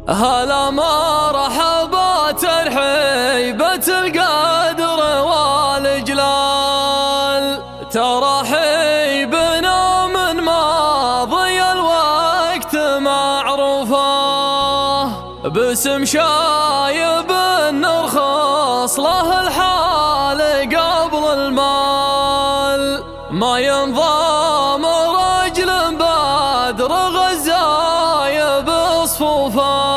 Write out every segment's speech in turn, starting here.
هلا مرحبا ترحيبة القدر والجلال، ترحيبنا من ماضي الوقت معروفه، باسم شايب نرخص له الحال قبل المال، ما ينضام رجل بدر غزايا بصفوفه.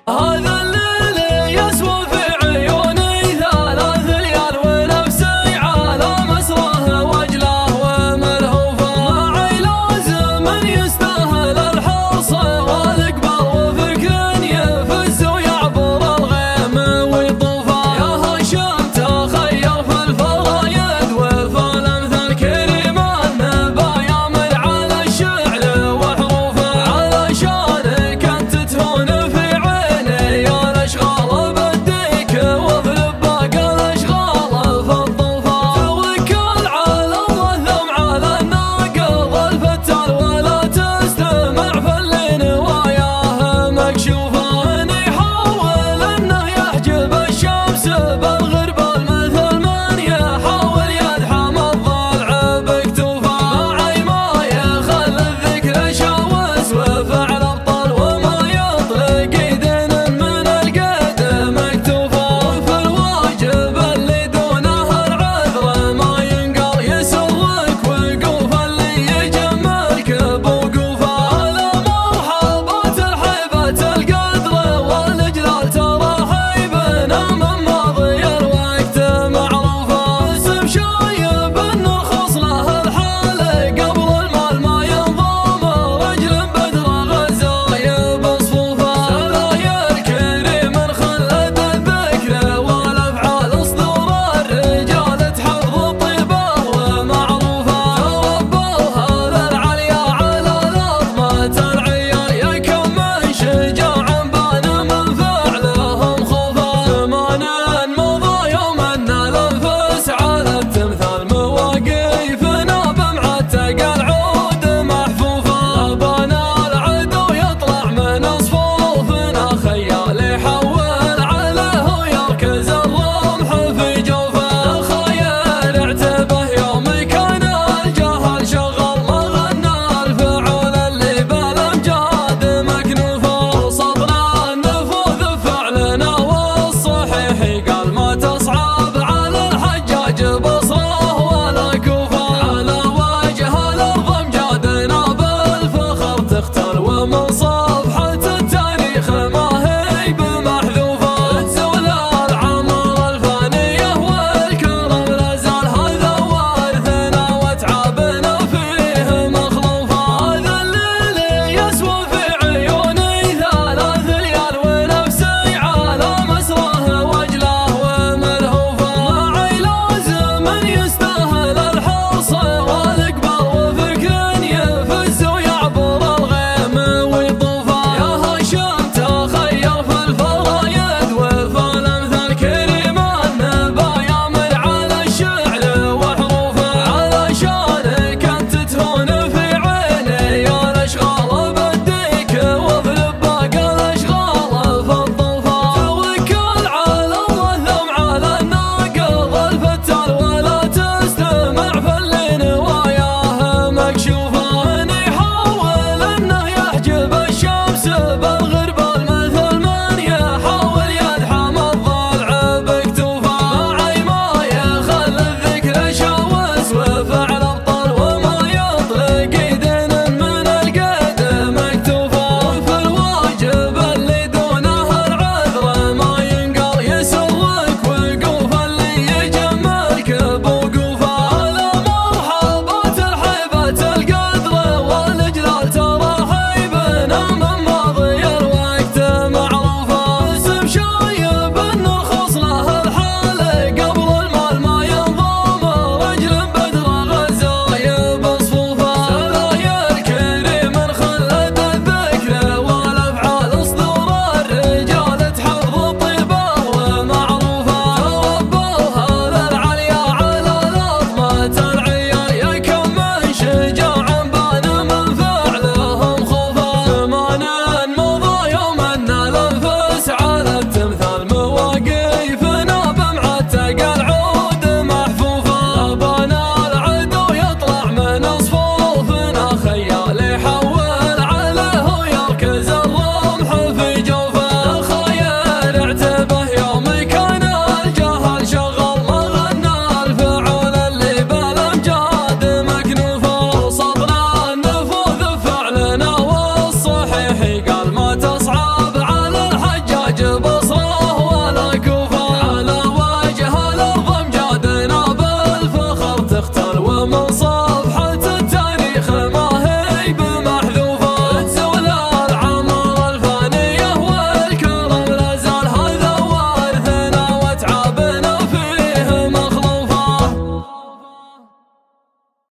هذا الليل يسوى في عيوني 3 ليال ونفسي على مسره وجله وملهوفه، معي لازم يستاهل الحرص والإقبال وفكر يفز ويعبر الغيم ويطوفه. يا هاشم تخير في الفرايد وفي الأمثال كريما نبايا من على الشعر وحروفه، علشانك أنت تهون في عيني يا الأشغال بديك واضرب باقي الأشغال في الطوفة. توكل على الله ثم على الناقض الفتال ولا تستمع في اللي نواياه مكشوفة، من يحاول انه يحجب الشمس بالغربال مثل من يحاول يدحم الضلع بكتوفه، معي ما يخلي الذكر شاوس وفعل ابطال وما يطلق ايدين من القيد مكتوفه، وفي الواجب اللي دونه العذر ما ينقال يسرك وقوف اللي يجملك بوقوفه. هلا مرحبا ترحيبة القدر والجلال، ترحيبنا من ماضي الوقت معروفه، اسم شايب نرخص له الحال قبل المال، ما ينضم رجل بدر غزايا بصفوفه. سرايا الكريم خلد الذكر والافعال اصدور الرجال تحفظ طيبه ومعروفه، تربوا هذا العليا على لطمة العيال، يا كم من شجاع بان من فعلهم خوفه، زمان مضى يوم ان الانفس على التمثال مواقيفنا بمعتق العود محفوفه، ابانا العدو يطلع من صفوفنا خيال يحول عليه ويركز الرمح في جوفه، الخيال اعتبه يوم كان الجهل شغل ما غنى الفعول اللي بالامجاد مكنوفه، وصلنا النفوذ فعلنا والصحيح قال ما تصعب على الحجاج بصره ولا كوفه، على وجه الارض امجادنا بالفخر تختل ومن